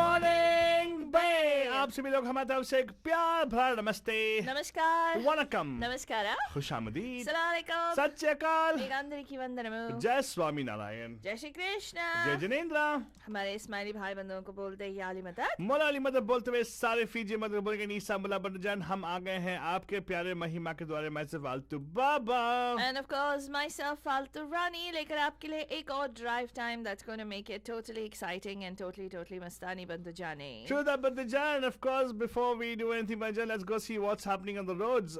Morning बे आप सभी लोग हमारे तरफ से एक प्यार भरा नमस्ते, नमस्कार, वनकम, नमस्कार, खुशामदीद, अस्सलाम वालेकुम, सत श्री अकाल, वेदांतरिकी वंदनमु, जय स्वामी नारायण, जय श्री कृष्ण। जय जिनेंद्र। हमारे इस्माइली भाई बंधुओं को बोलते हैं याली मदद, मौला अली मदद बोलते हुए सारे फीजी मदद बोल के नीसा मुला बंदजान हम आ गए हैं आपके प्यारे महिमा के द्वारे। मैं से फालतू बाबा and of course myself फालतू रानी लेकर आपके लिए एक और drive time that's going to make it totally exciting and totally मस्तानी बंधु जाने। True that, Bandajan. Of course, before we do anything, Bandajan, let's go see what's happening on the roads.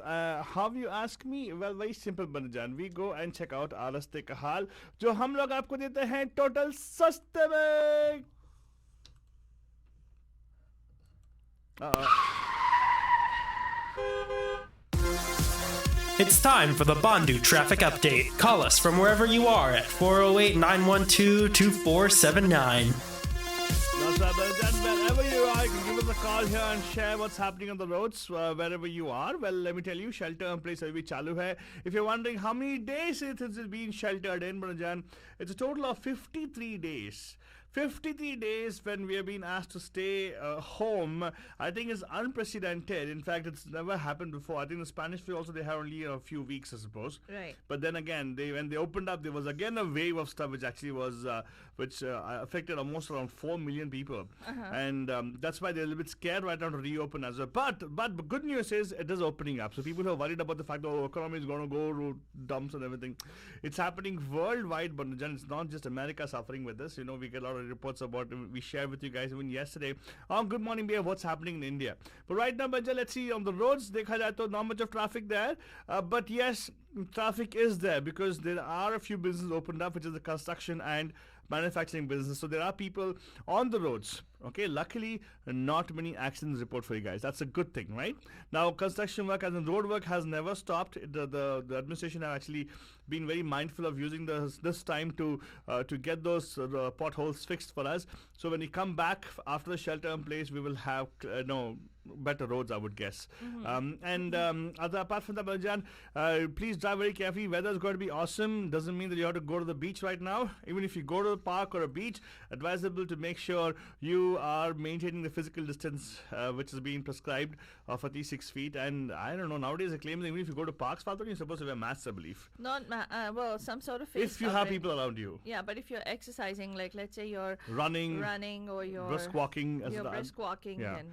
How you ask me? Well, very simple, Bandajan. We go and check out our रास्ते का हाल, जो हम लोग आपको देते हैं total सस्ते में। It's time for the Bandu Traffic Update. Call us from wherever you are at 408-912-2479. Wherever you are, you can give us a call here and share what's happening on the roads wherever you are. Well, let me tell you, shelter in place abhi chalu hai. If you're wondering how many days it has been sheltered in, Bandajan, it's a total of 53 days. 53 days when we have been asked to stay home. I think is unprecedented. In fact, it's never happened before. I think the Spanish flu also, they had only a few weeks, I suppose. Right. But then again, when they opened up, there was again a wave of stuff which actually was affected almost around 4 million people. And that's why they're a little bit scared right now to reopen as well. But good news is it is opening up. So people who are worried about the fact that the economy is going to go to dumps and everything, it's happening worldwide. But it's not just America suffering with this. You know, we get a lot of reports about, we shared with you guys even yesterday on Good Morning Beer what's happening in India. But right now, Banja, let's see on the roads, dekha jaye to not much of traffic there, but yes, traffic is there because there are a few businesses opened up, which is the construction and manufacturing business. So there are people on the roads. Okay, luckily not many accidents report for you guys. That's a good thing, right? Now construction work as in road work has never stopped. The administration have actually been very mindful of using this time to get those potholes fixed for us. So when we come back after the shelter in place, we will have better roads, I would guess. Apart from that, Baljan, please drive very carefully. Weather is going to be awesome. Doesn't mean that you have to go to the beach right now. Even if you go to the park or a beach, advisable to make sure you are maintaining the physical distance which is being prescribed of at least 6 feet. And I don't know, nowadays they claim that even if you go to parks, you're supposed to wear masks, I believe. Not well, some sort of face if you have people around you. Yeah, but if you're exercising, like let's say you're running or you're brisk walking, yeah. And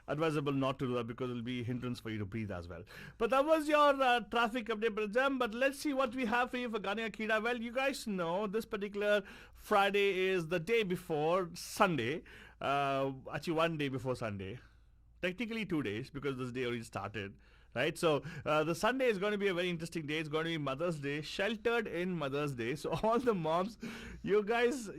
advisable not to do that because it will be a hindrance for you to breathe as well. But that was your traffic update, but let's see what we have for you for Gania Kida. Well, you guys know this particular Friday is the day before Sunday. Actually, one day before Sunday. Technically 2 days because this day already started. Right, so the Sunday is going to be a very interesting day. It's going to be Mother's Day, sheltered in Mother's Day. So all the moms, you guys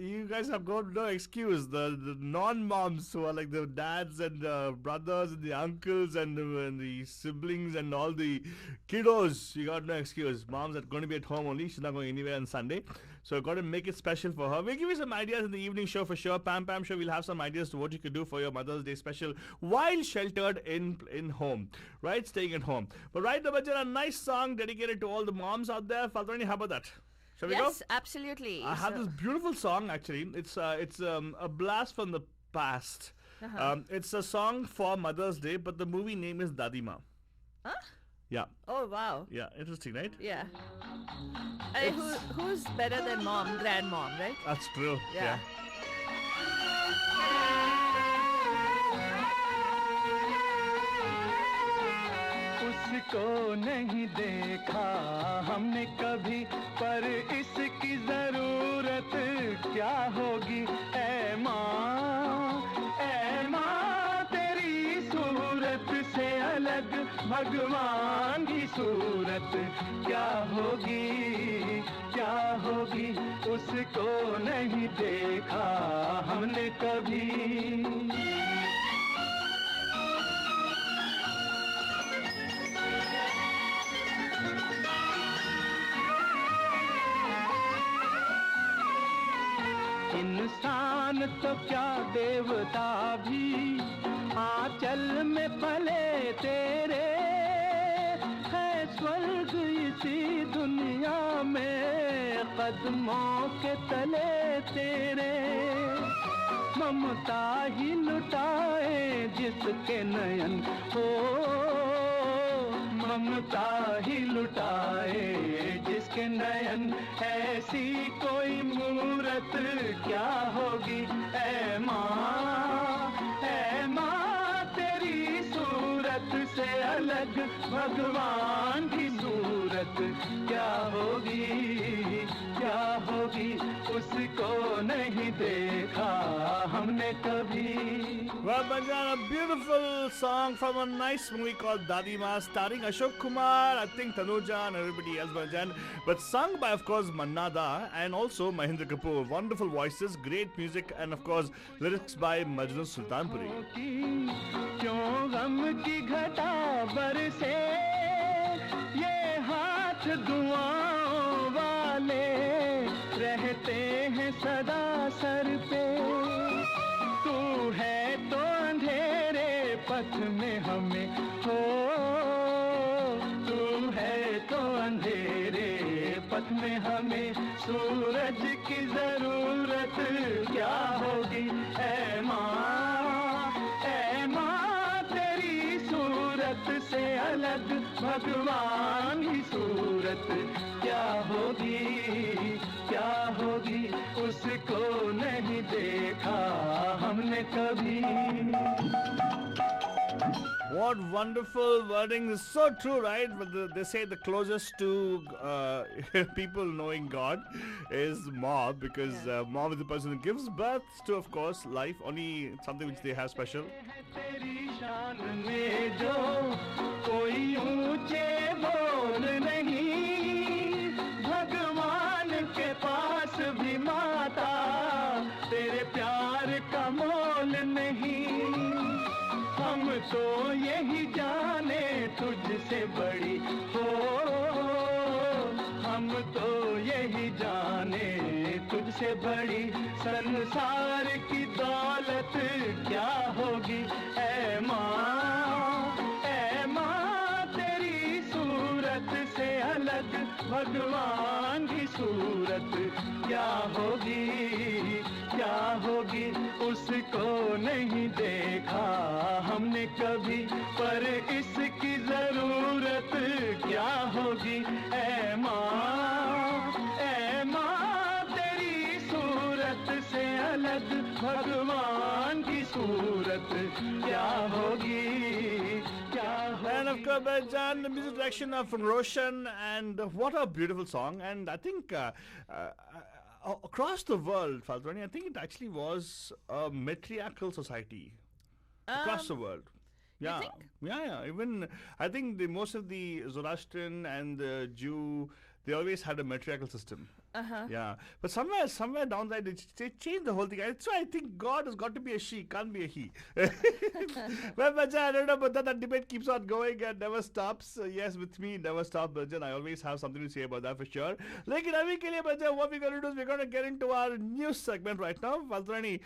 have got no excuse. The non-moms who are like the dads and the brothers and the uncles and the siblings and all the kiddos, you got no excuse. Moms are going to be at home only. She's not going anywhere on Sunday. So got to make it special for her. We'll give you some ideas in the evening show for sure. Pam show, we'll have some ideas to what you could do for your Mother's Day special while sheltered in home, right? Staying at home. But right now, a nice song dedicated to all the moms out there. Faltani, how about that? Shall we go? Yes, absolutely. I have this beautiful song actually. It's a blast from the past. It's a song for Mother's Day, but the movie name is Dadima. Huh? Yeah. Oh wow. Yeah, interesting, right? Yeah. Who's better than mom, grandmom, right? That's true. Yeah. उसको नहीं देखा हमने कभी पर इसकी जरूरत क्या होगी ऐ माँ तेरी सूरत से अलग भगवान की सूरत क्या होगी उसको नहीं देखा हमने कभी इंसान तो क्या देवता भी आंचल में पले तेरे है स्वर्ग इसी दुनिया में कदमों के तले तेरे ममता ही लुटाए जिसके नयन हो ममता ही लुटाए जिसके नयन ऐसी कोई मूरत क्या होगी ऐ माँ तेरी सूरत से अलग भगवान की सूरत क्या होगी उसको नहीं देखा हमने कभी. Well, Banjan, a beautiful song from a nice movie called Dadi Ma, starring Ashok Kumar, I think Tanuja and everybody else, Banjan, but sung by, of course, Manna Da and also Mahendra Kapoor. Wonderful voices, great music, and of course, lyrics by Majnu Sultanpuri. क्यों गम की घटा बरसे ये हाथ दुआओं वाले रहते हैं सदा सर पे तू है तो अंधेरे पथ में हमें हो तू है तो अंधेरे पथ में हमें सूरज की जरूरत क्या होगी ऐ माँ तेरी सूरत से अलग भगवान की सूरत क्या होगी उसको नहीं देखा हमने कभी. What wonderful wording. Is so true, right? But they say the closest to people knowing God is mob, because mob is the person who gives birth to, of course, life. Only something which they have special. तेरी शान में जो कोई ऊंचे बोल नहीं भगवान के पास भी माता तेरे प्यार का मोल नहीं हम तो यही जाने तुझसे बड़ी हो हम तो यही जाने तुझसे बड़ी संसार की दौलत क्या होगी ऐ माँ तेरी सूरत से अलग भगवान की सूरत क्या होगी उसको नहीं देखा हमने कभी पर इसकी जरूरत क्या होगी ऐ माँ तेरी सूरत से अलग भगवान की सूरत क्या होगी. And of course, Banjan, the music direction of Roshan, and what a beautiful song. And I think across the world, Faltrani, I think it actually was a matriarchal society across the world. Yeah, think? yeah. Even I think most of the Zoroastrian and the Jew, they always had a matriarchal system. Yeah, but somewhere down there they changed the whole thing. So I think God has got to be a she, can't be a he. Well, Bajan, I don't know, but that debate keeps on going and never stops. Yes, with me, it never stops, Bajan. I always have something to say about that for sure. Like in every case, Bajan, what we're going to do is we're going to get into our news segment right now. Faltrani,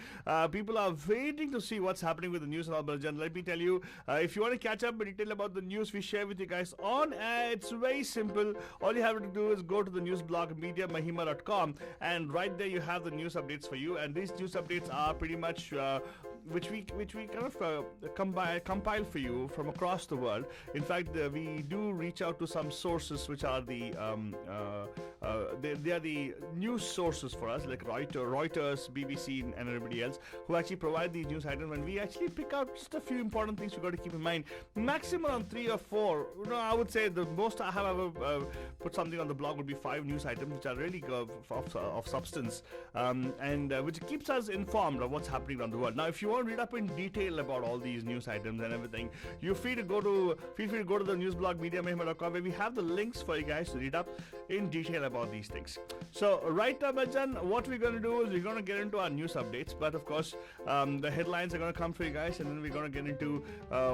people are waiting to see what's happening with the news and all, Bajan. Let me tell you, if you want to catch up in detail about the news we share with you guys on air, it's very simple. All you have to do is go to the news blog mediamahima.com, and right there you have the news updates for you, and these news updates are pretty much which we kind of compile for you from across the world. In fact, we do reach out to some sources which are they are the news sources for us, like Reuters, BBC, and everybody else, who actually provide these news items, and we actually pick out just a few important things you got to keep in mind. Maximum on 3 or 4. I would say the most I have ever put something on the blog would be 5 news items which are really of substance, and which keeps us informed of what's happening around the world. Now, if you want to read up in detail about all these news items and everything, feel free to go to the news blog mediamahima.com, where we have the links for you guys to read up in detail about these things. So right now, Bajan, what we're going to do is we're going to get into our news updates, but of course the headlines are going to come for you guys, and then we're going to get into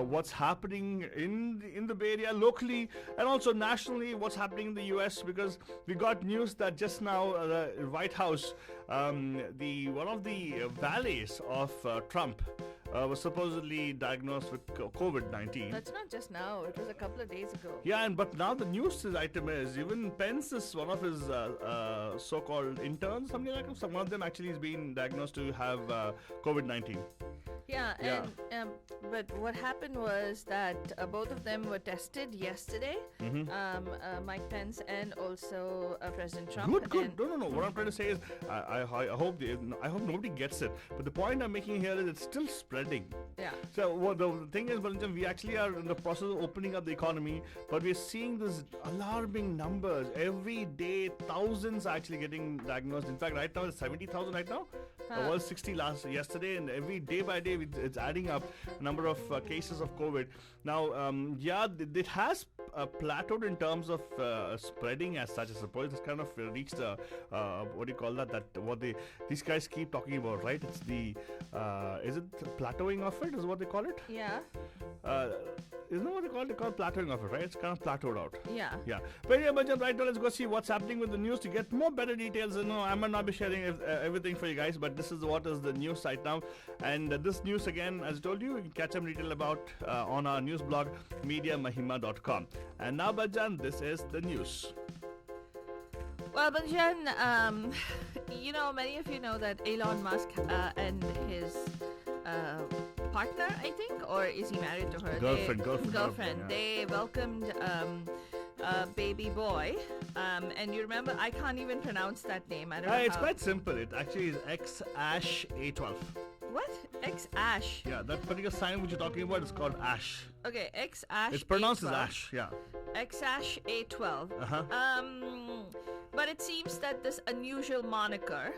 what's happening in the Bay Area locally, and also nationally, what's happening in the US, because we got news that just now the White House, one of the valets of Trump, was supposedly diagnosed with COVID-19. That's not just now. It was a couple of days ago. Yeah, but now the news item is even Pence is one of his so-called interns, something like that. One of them actually has been diagnosed to have COVID-19. Yeah, Yeah. and but what happened was that both of them were tested yesterday. Mike Pence and also President Trump. Good. And No. What I'm trying to say is, I hope nobody gets it. But the point I'm making here is it's still spreading. yeah. So what the thing is, Balancham, we actually are in the process of opening up the economy, but we're seeing this alarming numbers every day. Thousands are actually getting diagnosed. In fact, right now it's 70,000 right now. It was 60 yesterday, and every day by day it's adding up number of cases of COVID. Now, it has plateaued in terms of spreading as such. I suppose it's kind of reached what do you call that? These guys keep talking about, right? It's the is it plateauing of it? Is what they call it? Yeah. Isn't that what they call it? They call it plateauing of it, right? It's kind of plateaued out. Yeah. Yeah. But yeah, Bajan, right now let's go see what's happening with the news to get more better details. I might not be sharing everything for you guys, but this is what is the news right now. And this news, again, as I told you can catch some detail about on our news blog, mediamahima.com. And now, Bajan, this is the news. Well, Banjan, many of you know that Elon Musk and his partner, I think, or is he married to her? Girlfriend. Yeah. They welcomed a baby boy, and you remember, I can't even pronounce that name. I don't know. It's quite simple. It actually is X-A12. What? X-Ash. Yeah, that particular sign which you're talking about is called Ash. Okay, X-Ash. It's pronounced A12. as Ash. Yeah. X-Ash A12. But it seems that this unusual moniker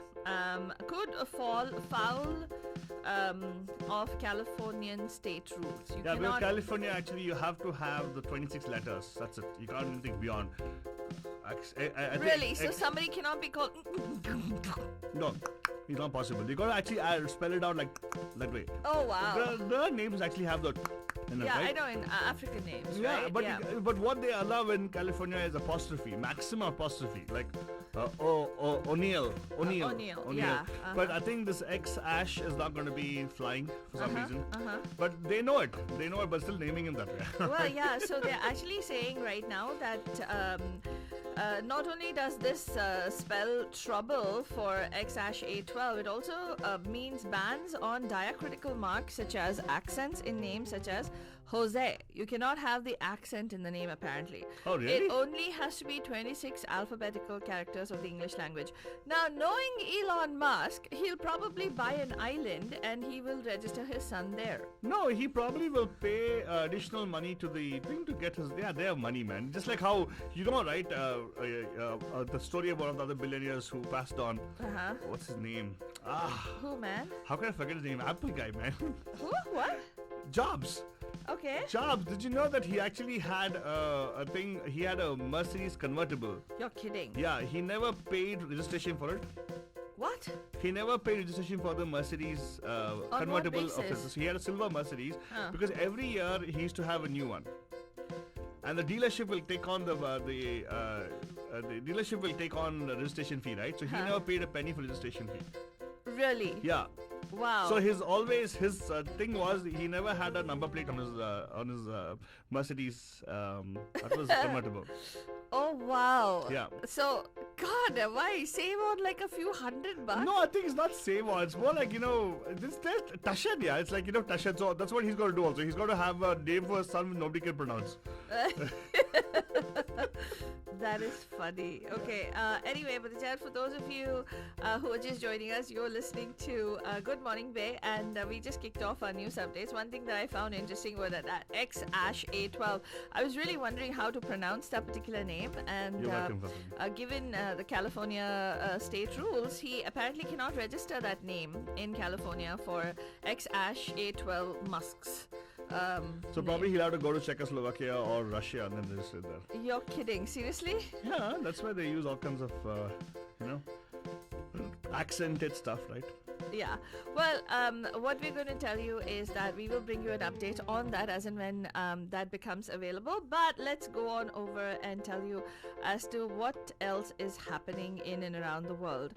could fall foul of Californian state rules. You Yeah, because cannot. California, actually, you have to have the 26 letters. That's it. You can't do anything beyond. I think Really? So somebody cannot be called. No, it's not possible. You gotta actually spell it out like that way. Oh wow. The names actually have the in it, Yeah, right? I know in African names, Yeah, right? but but what they allow in California is apostrophe, maximum apostrophe, like O'Neill. Yeah, But I think this X-Ash is not going to be flying for some reason. But they know it, but still naming him that way. Well, yeah, so they're actually saying right now that not only does this spell trouble for X-A12, it also means bans on diacritical marks such as accents in names such as Jose. You cannot have the accent in the name, apparently. Oh, really? It only has to be 26 alphabetical characters of the English language. Now, knowing Elon Musk, he'll probably buy an island and he will register his son there. No, he probably will pay additional money to the thing to get his. Yeah, they have money, man. Just like how, right? The story about one of the other billionaires who passed on. What's his name? Who, man? How can I forget his name? Apple guy, man. Who? What? Jobs. Okay. Jobs. Did you know that he actually had a thing? He had a Mercedes convertible. You're kidding. Yeah, he never paid registration for it. What? He never paid registration for the Mercedes what convertible of basis? his. So he had a silver Mercedes because every year he used to have a new one, and the dealership will take on the dealership will take on the registration fee, right? So he never paid a penny for registration fee. Really? Yeah. Wow. So his thing was he never had a number plate on his Mercedes that was convertible. Oh wow. Yeah. So God, why save on like a few $100? No, I think it's not save on. It's more like this Tashed. Yeah, it's like Tashed. So that's what he's going to do. Also, he's going to have a name for his son nobody can pronounce. That is funny. Okay. Anyway, but for those of you who are just joining us, you're listening to Good Morning Bay, and we just kicked off our news updates. One thing that I found interesting was that X-Ash A12. I was really wondering how to pronounce that particular name, and You're welcome, given the California state rules, he apparently cannot register that name in California for X-Ash A12 Musks. So probably he'll have to go to Czechoslovakia or Russia and then register there. You're kidding? Seriously? Yeah, that's why they use all kinds of, accented stuff, right? Yeah. Well, what we're going to tell you is that we will bring you an update on that as and when that becomes available. But let's go on over and tell you as to what else is happening in and around the world.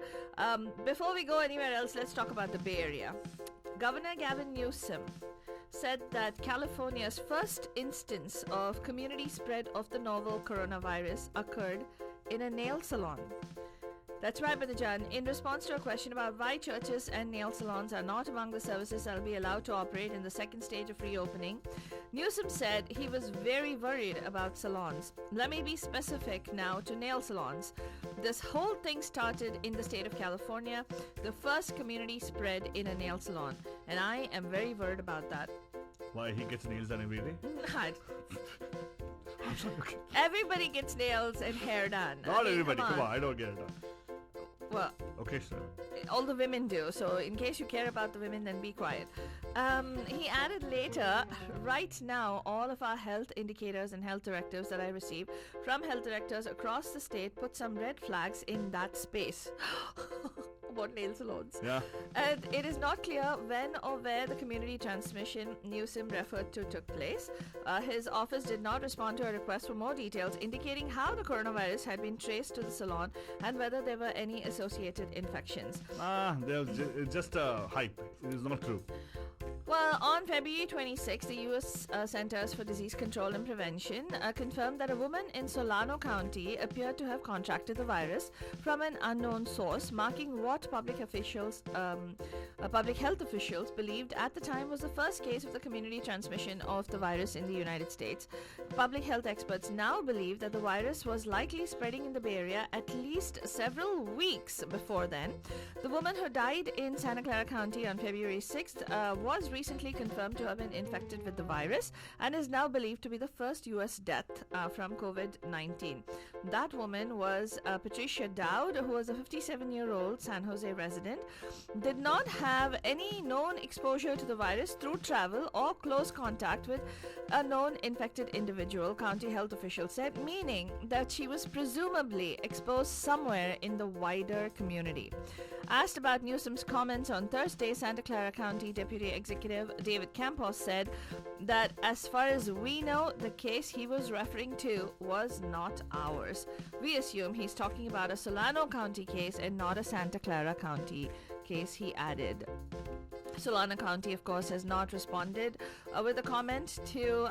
Before we go anywhere else, let's talk about the Bay Area. Governor Gavin Newsom said that California's first instance of community spread of the novel coronavirus occurred in a nail salon. That's right, Badajan. In response to a question about why churches and nail salons are not among the services that will be allowed to operate in the second stage of reopening, Newsom said he was very worried about salons. Let me be specific now to nail salons. This whole thing started in the state of California, the first community spread in a nail salon, and I am very worried about that. Why, he gets nails done every day? Not. I'm sorry, okay. Everybody gets nails and hair done. Not everybody, come on, I don't get it done. Well, Okay, sir. all the women do, so in case you care about the women, then be quiet. He added later, right now, all of our health indicators and health directives that I receive from health directors across the state put some red flags in that space. About nail salons. Yeah. And it is not clear when or where the community transmission Newsom referred to took place. His office did not respond to a request for more details indicating how the coronavirus had been traced to the salon and whether there were any associated infections. It's just a hype. It's not true. Well, on February 26, the U.S. Centers for Disease Control and Prevention confirmed that a woman in Solano County appeared to have contracted the virus from an unknown source, marking what public health officials believed at the time was the first case of the community transmission of the virus in the United States. Public health experts now believe that the virus was likely spreading in the Bay Area at least several weeks before then. The woman who died in Santa Clara County on February 6th was recently confirmed to have been infected with the virus and is now believed to be the first U.S. death from COVID-19. That woman was Patricia Dowd, who was a 57-year-old San Jose resident, did not have any known exposure to the virus through travel or close contact with a known infected individual, county health officials said, meaning that she was presumably exposed somewhere in the wider community. Asked about Newsom's comments on Thursday, Santa Clara County Deputy Executive David Campos said that as far as we know, the case he was referring to was not ours. We assume he's talking about a Solano County case and not a Santa Clara County case, he added. Solano County, of course, has not responded with a comment to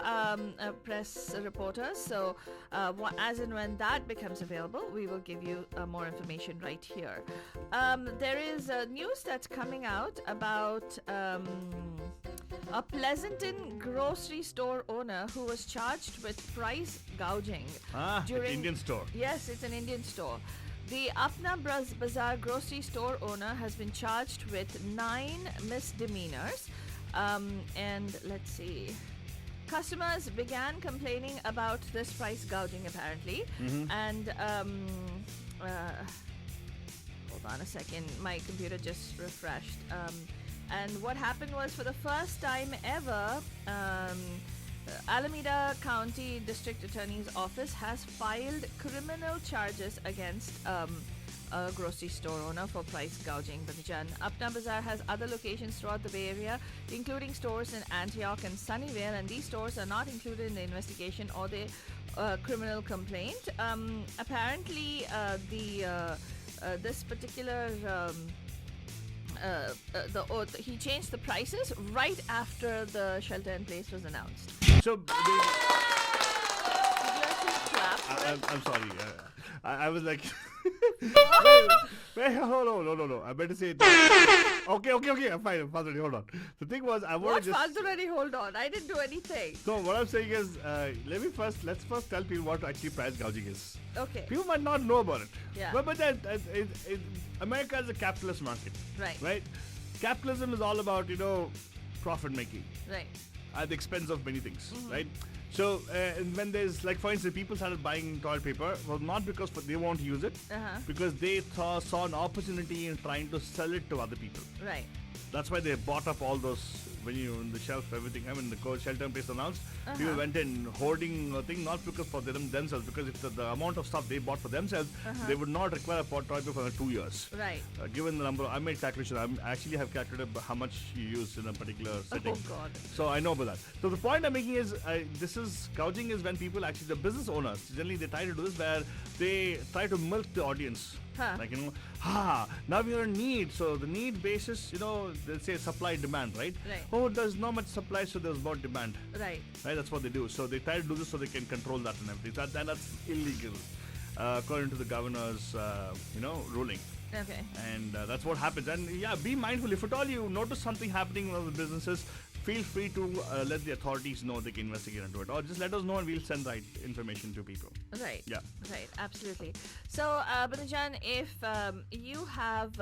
press reporters. So as and when that becomes available, we will give you more information right here. There is news that's coming out about a Pleasanton grocery store owner who was charged with price gouging. During Indian store. Yes, it's an Indian store. The Apna Bazaar grocery store owner has been charged with 9 misdemeanors. And let's see. Customers began complaining about this price gouging apparently. And hold on a second. My computer just refreshed. And what happened was, for the first time ever, Alameda County District Attorney's Office has filed criminal charges against a grocery store owner for price gouging. Apna Bazaar has other locations throughout the Bay Area, including stores in Antioch and Sunnyvale, and these stores are not included in the investigation or the criminal complaint. Apparently, this particular he changed the prices right after the shelter in place was announced. So, I'm sorry. I was like, wait, no. I better say it. Okay, I'm fine. Hold on. The thing was, I want to just... Hold on. I didn't do anything. So what I'm saying is, let's first tell people what actually price gouging is. Okay. People might not know about it. Yeah. But America is a capitalist market. Right? Capitalism is all about, profit making. Right. At the expense of many things, right? So when there's, like, for instance, people started buying toilet paper, well, not because they won't use it, because they saw an opportunity in trying to sell it to other people. Right. That's why they bought up all those, when you in the shelf, everything. I mean, the shelter in place announced, people went in hoarding a thing, not because for themselves, because if the amount of stuff they bought for themselves, they would not require a toilet paper for 2 years. Right. Given the number, I made calculation. I actually have calculated how much you use in a particular setting. Oh God. So I know about that. So the point I'm making is, gouging is when people actually, the business owners, generally they try to do this where they try to milk the audience. Huh. Like, now we are in need. So the need basis, they'll say supply demand, right? Right. Oh, there's not much supply, so there's more demand. Right. Right, that's what they do. So they try to do this so they can control that and everything. That's illegal, according to the governor's, ruling. Okay. And that's what happens. And yeah, be mindful. If at all you notice something happening in one of the businesses, feel free to let the authorities know. They can investigate into it, or just let us know and we'll send right information to people. Right. Yeah. Right. Absolutely. So, Banajan, if you have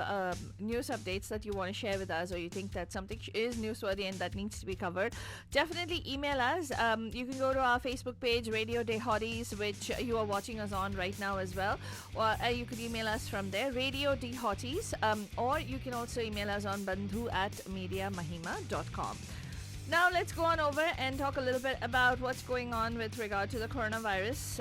news updates that you want to share with us, or you think that something is newsworthy and that needs to be covered, definitely email us. You can go to our Facebook page, Radio Day Hotties, which you are watching us on right now as well. Or you could email us from there, Radio Day Hotties, or you can also email us on bandhu@mediamahima.com. Now let's go on over and talk a little bit about what's going on with regard to the coronavirus.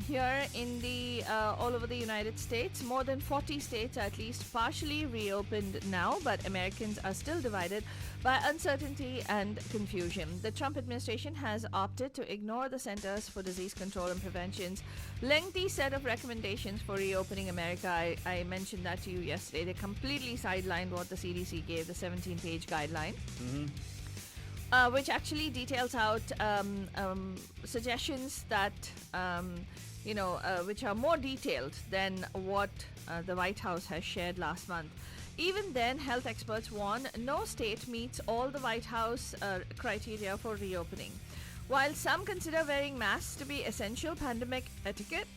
Here in the all over the United States, more than 40 states at least partially reopened now, but Americans are still divided by uncertainty and confusion. The Trump administration has opted to ignore the Centers for Disease Control and Prevention's lengthy set of recommendations for reopening America. I mentioned that to you yesterday. They completely sidelined what the CDC gave, the 17-page guideline. Which actually details out suggestions that, which are more detailed than what the White House has shared last month. Even then, health experts warn no state meets all the White House criteria for reopening. While some consider wearing masks to be essential pandemic etiquette,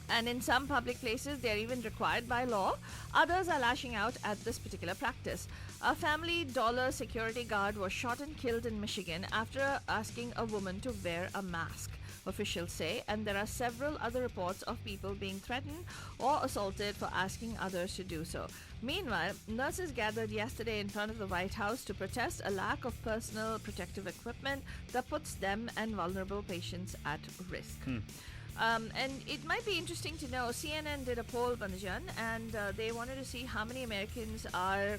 and in some public places they are even required by law, others are lashing out at this particular practice. A family dollar security guard was shot and killed in Michigan after asking a woman to wear a mask, officials say, and there are several other reports of people being threatened or assaulted for asking others to do so. Meanwhile, nurses gathered yesterday in front of the White House to protest a lack of personal protective equipment that puts them and vulnerable patients at risk. And it might be interesting to know, CNN did a poll, Banajan, and they wanted to see how many Americans are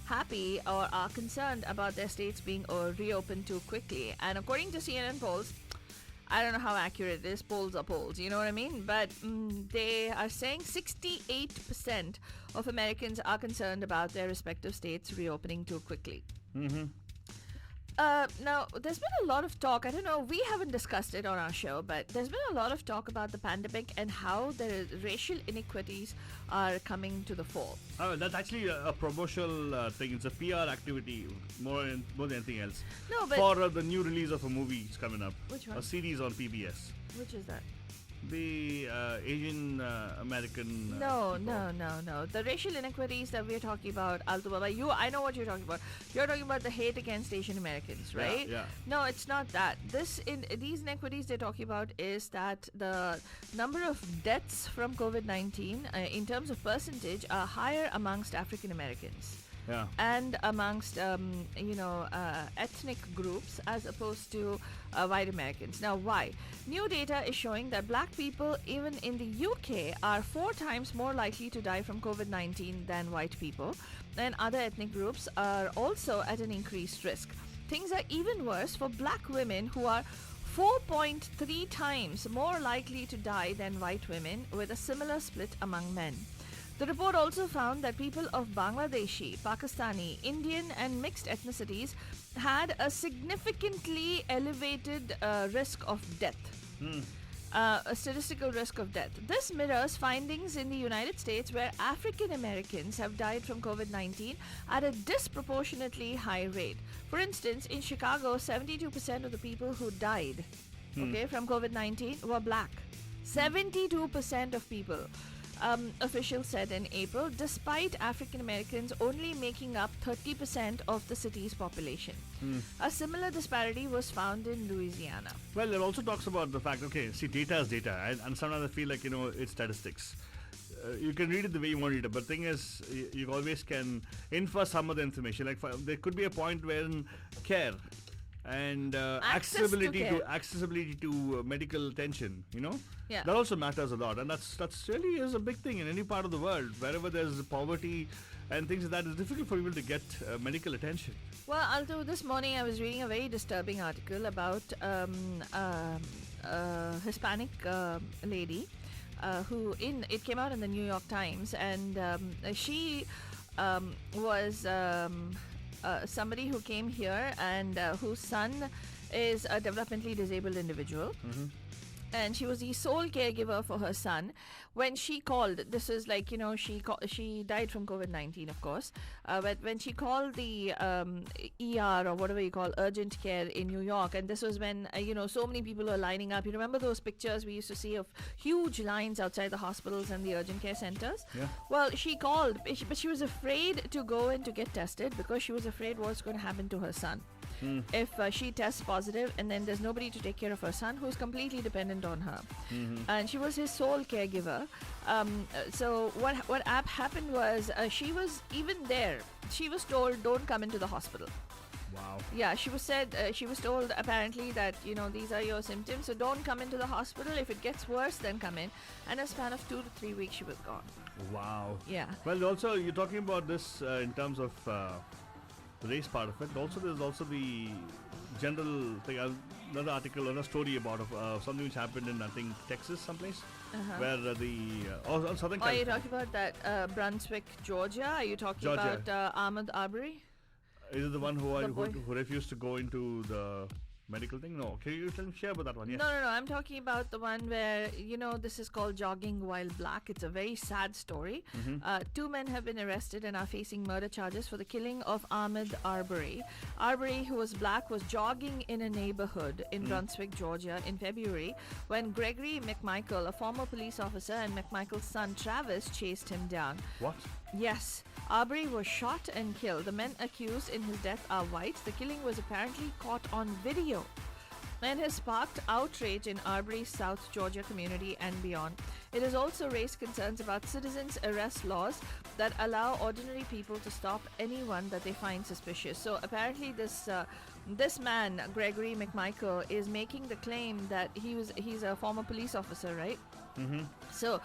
happy or are concerned about their states being reopened too quickly. And according to CNN polls, I don't know how accurate it is. Polls are polls, you know what I mean? But they are saying 68% of Americans are concerned about their respective states reopening too quickly. Now, there's been a lot of talk. I don't know, we haven't discussed it on our show, but there's been a lot of talk about the pandemic and how the racial inequities are coming to the fore. Oh, that's actually a promotional thing. It's a PR activity more than anything else. No, but for the new release of a movie is coming up. Which one? A series on PBS. Which is that? The Asian American. No. The racial inequities that we're talking about, Alto Baba, I know what you're talking about. You're talking about the hate against Asian Americans, right? Yeah. No, it's not that. These inequities they're talking about is that the number of deaths from COVID-19, in terms of percentage, are higher amongst African Americans. Yeah. And amongst ethnic groups as opposed to white Americans. Now, why? New data is showing that black people, even in the UK, are 4 times more likely to die from COVID-19 than white people, and other ethnic groups are also at an increased risk. Things are even worse for black women, who are 4.3 times more likely to die than white women, with a similar split among men. The report also found that people of Bangladeshi, Pakistani, Indian and mixed ethnicities had a significantly elevated risk of death. A statistical risk of death. This mirrors findings in the United States, where African Americans have died from COVID-19 at a disproportionately high rate. For instance, in Chicago, 72% of the people who died from COVID-19 were black. 72% of people. Officials said in April, despite African Americans only making up 30% of the city's population. A similar disparity was found in Louisiana. Well, it also talks about the fact, data is data, and sometimes I feel like, it's statistics. You can read it the way you want to read it, but the thing is, you always can infer some of the information. Like, there could be a point wherein care and accessibility to medical attention, Yeah. that also matters a lot, and that's really is a big thing in any part of the world. Wherever there's poverty and things like that, it's difficult for people to get medical attention. Well, Alto, this morning I was reading a very disturbing article about a Hispanic lady it came out in the New York Times, and she was somebody who came here and whose son is a developmentally disabled individual. And she was the sole caregiver for her son. When she called, this is like, she died from COVID-19, of course. But when she called the ER, or whatever you call urgent care in New York, and this was when, so many people were lining up. You remember those pictures we used to see of huge lines outside the hospitals and the urgent care centers? Yeah. Well, she called, but she was afraid to go in to get tested because she was afraid what's going to happen to her son. If she tests positive, and then there's nobody to take care of her son, who's completely dependent on her. And she was his sole caregiver. So what happened was, she was even there. She was told, don't come into the hospital. Wow. Yeah, she was told apparently that, these are your symptoms, so don't come into the hospital. If it gets worse, then come in. And in a span of 2 to 3 weeks, she was gone. Wow. Yeah. Well, also, you're talking about this in terms of the race part of it. Also, there's also the general thing. Another article, another story about something which happened in, I think, Texas, someplace, where Southern California. Are you talking about that Brunswick, Georgia? Are you talking Georgia. about Ahmed Arbery? Is it the one who boy. refused to go into the medical thing? No. Can you share about that one? Yes. No. I'm talking about the one where, this is called Jogging While Black. It's a very sad story. 2 men have been arrested and are facing murder charges for the killing of Ahmed Arbery. Arbery, who was black, was jogging in a neighborhood in Brunswick, Georgia in February when Gregory McMichael, a former police officer, and McMichael's son Travis chased him down. What? Yes. Arbery was shot and killed. The men accused in his death are white. The killing was apparently caught on video and has sparked outrage in Arbery's South Georgia community and beyond. It has also raised concerns about citizens' arrest laws that allow ordinary people to stop anyone that they find suspicious. So apparently this man, Gregory McMichael, is making the claim that he's a former police officer, right? So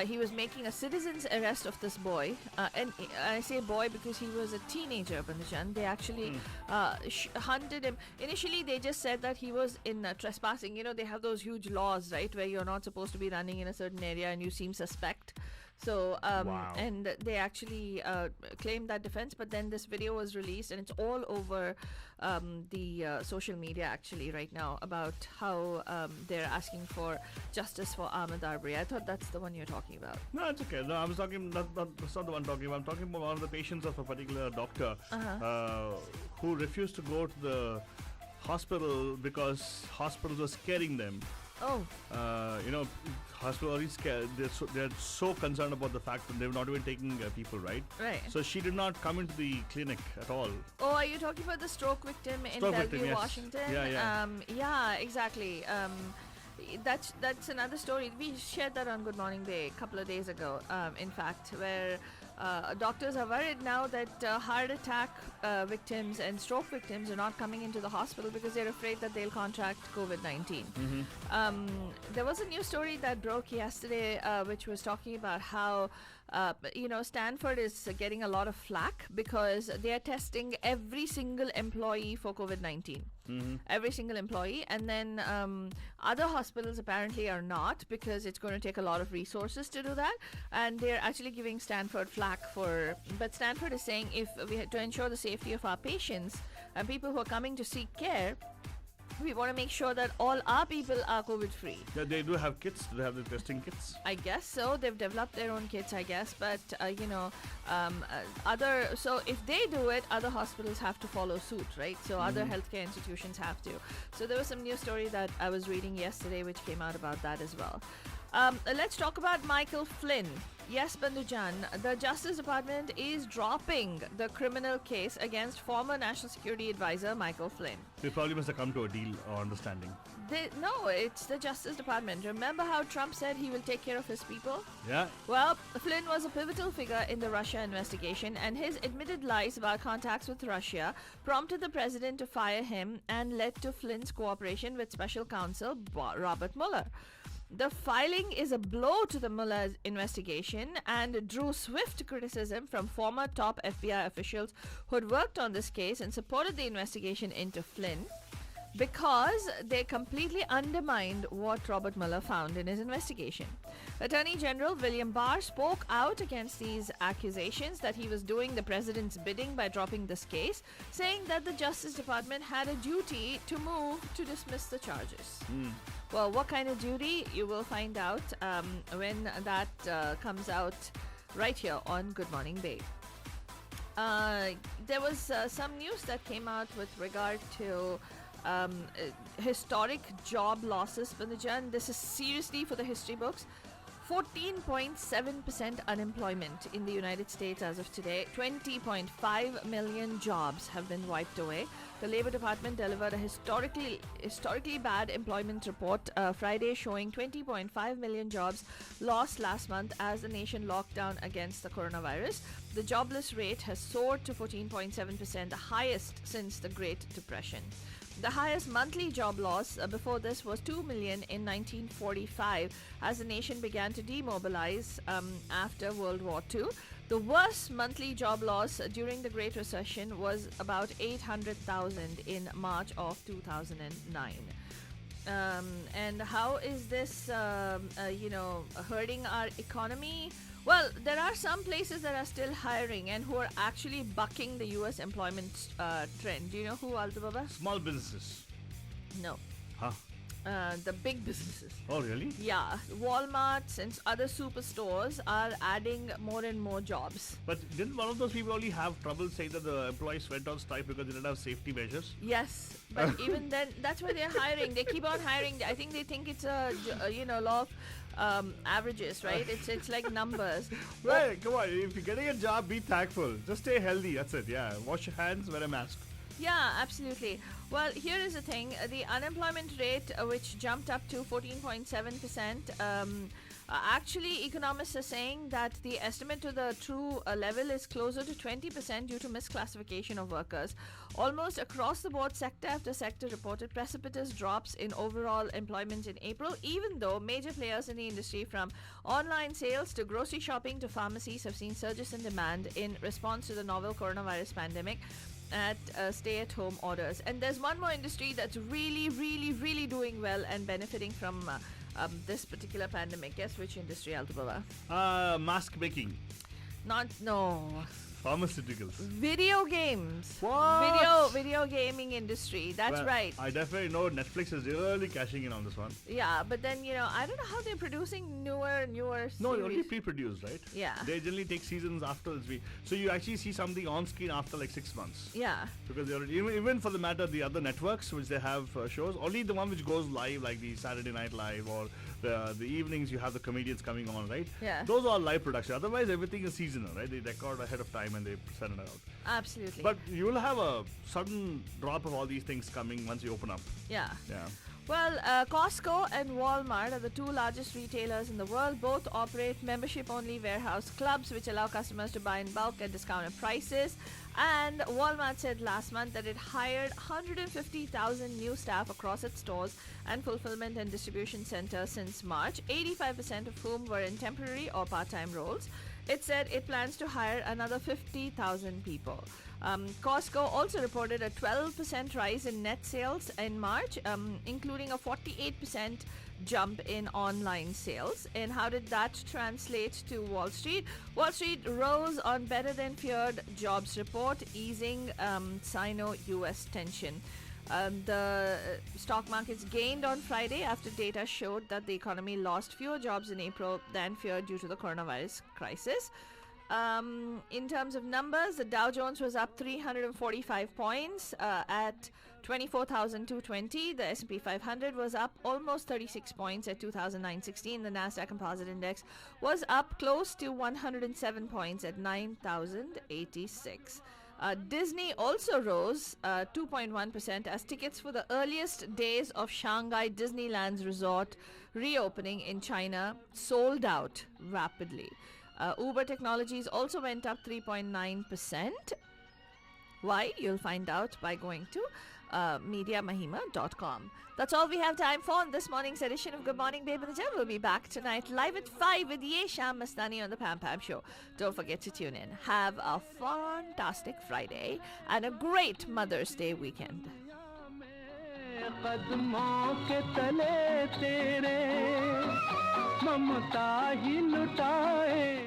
he was making a citizen's arrest of this boy, and I say boy because he was a teenager, Bandhajan. They actually hunted him. Initially, they just said that he was in trespassing. They have those huge laws, right, where you're not supposed to be running in a certain area and you seem suspect. So, Wow. and they actually claimed that defense, but then this video was released and it's all over the social media actually right now about how they're asking for justice for Ahmed Arbery. I thought that's the one you're talking about. No, it's okay. No, I was talking, that's not the one I'm talking about. I'm talking about one of the patients of a particular doctor who refused to go to the hospital because hospitals were scaring them. Oh. Hospital are scared. They're so concerned about the fact that they're not even taking people, right? Right. So she did not come into the clinic at all. Oh, are you talking about the stroke victim in Stroke Bellevue, victim, yes. Washington? Yeah. Yeah, exactly. That's another story. We shared that on Good Morning Bay a couple of days ago, in fact, where doctors are worried now that heart attack victims and stroke victims are not coming into the hospital because they're afraid that they'll contract COVID-19. There was a new story that broke yesterday, which was talking about how Stanford is getting a lot of flack because they are testing every single employee for COVID-19. Every single employee, and then other hospitals apparently are not because it's going to take a lot of resources to do that, and they're actually giving Stanford flack but Stanford is saying if we had to ensure the safety of our patients and people who are coming to seek care, we want to make sure that all our people are COVID free. Yeah, they do have kits. They have the testing kits. I guess so. They've developed their own kits, I guess. But so if they do it, other hospitals have to follow suit, right? So other healthcare institutions have to. So there was some news story that I was reading yesterday, which came out about that as well. Let's talk about Michael Flynn. Yes, Bandhujan, the Justice Department is dropping the criminal case against former National Security Advisor Michael Flynn. They probably must have come to a deal or understanding. No, it's the Justice Department. Remember how Trump said he will take care of his people? Yeah. Well, Flynn was a pivotal figure in the Russia investigation, and his admitted lies about contacts with Russia prompted the president to fire him and led to Flynn's cooperation with special counsel Robert Mueller. The filing is a blow to the Mueller investigation and drew swift criticism from former top FBI officials who had worked on this case and supported the investigation into Flynn. because they completely undermined what Robert Mueller found in his investigation. Attorney General William Barr spoke out against these accusations that he was doing the president's bidding by dropping this case, saying that the Justice Department had a duty to move to dismiss the charges. Well, what kind of duty? You will find out when that comes out right here on Good Morning Babe. There was some news that came out with regard to historic job losses for the Jan. This is seriously for the history books. 14.7% unemployment in the United States as of today. 20.5 million jobs have been wiped away. The Labor Department delivered a historically bad employment report Friday, showing 20.5 million jobs lost last month as the nation locked down against the coronavirus. The jobless rate has soared to 14.7%, the highest since the Great Depression. The highest monthly job loss before this was 2 million in 1945 as the nation began to demobilize after World War II. The worst monthly job loss during the Great Recession was about 800,000 in March of 2009. And how is this, hurting our economy? Well, there are some places that are still hiring and who are actually bucking the U.S. employment trend. Do you know who, Alta? Small businesses. No. Huh? The big businesses. Oh, really? Yeah. Walmarts and other superstores are adding more and more jobs. But didn't one of those people only have trouble saying that the employees went on strike because they didn't have safety measures? Yes. But even then, that's why they're hiring. They keep on hiring. I think they think it's a law of averages, right? It's like numbers. Right, come on. If you're getting a job, be thankful. Just stay healthy. That's it. Yeah. Wash your hands, wear a mask. Yeah, absolutely. Well, here is the thing. The unemployment rate, which jumped up to 14.7%, actually, economists are saying that the estimate to the true level is closer to 20% due to misclassification of workers. Almost across the board, sector after sector reported precipitous drops in overall employment in April, even though major players in the industry, from online sales to grocery shopping to pharmacies, have seen surges in demand in response to the novel coronavirus pandemic at stay-at-home orders. And there's one more industry that's really, really, really doing well and benefiting from this particular pandemic. Guess which industry, Altubaba? Mask making. No. Pharmaceuticals. Video games. What? Video gaming industry. That's Well, right. I definitely know Netflix is really cashing in on this one. Yeah, but then, I don't know how they're producing newer series. No, they only pre-produced, right? Yeah. They generally take seasons after this week. So you actually see something on screen after like 6 months. Yeah. Because they already, even for the matter, the other networks which they have shows, only the one which goes live, like the Saturday Night Live or the evenings, you have the comedians coming on, right? Yeah. Those are live production. Otherwise, everything is seasonal, right? They record ahead of time and they send it out. Absolutely. But you will have a sudden drop of all these things coming once you open up. Yeah. Yeah. Well, Costco and Walmart are the two largest retailers in the world. Both operate membership-only warehouse clubs, which allow customers to buy in bulk at discounted prices. And Walmart said last month that it hired 150,000 new staff across its stores and fulfillment and distribution centers since March, 85% of whom were in temporary or part-time roles. It said it plans to hire another 50,000 people. Costco also reported a 12% rise in net sales in March, including a 48% jump in online sales. And how did that translate to Wall Street? Wall Street rose on better than feared jobs report, easing Sino-US tension. The stock markets gained on Friday after data showed that the economy lost fewer jobs in April than feared due to the coronavirus crisis. In terms of numbers, the Dow Jones was up 345 points at 24,220. The S&P 500 was up almost 36 points at 2,916. The Nasdaq Composite Index was up close to 107 points at 9,086. Disney also rose 2.1% as tickets for the earliest days of Shanghai Disneyland's resort reopening in China sold out rapidly. Uber Technologies also went up 3.9%. Why? You'll find out by going to MediaMahima.com. That's all we have time for on this morning's edition of Good Morning Babe and the Jen. We'll be back tonight live at 5 with Yesham Mastani on the Pam Pam Show. Don't forget to tune in. Have a fantastic Friday and a great Mother's Day weekend. कदमों के तले तेरे ममता ही लुटाए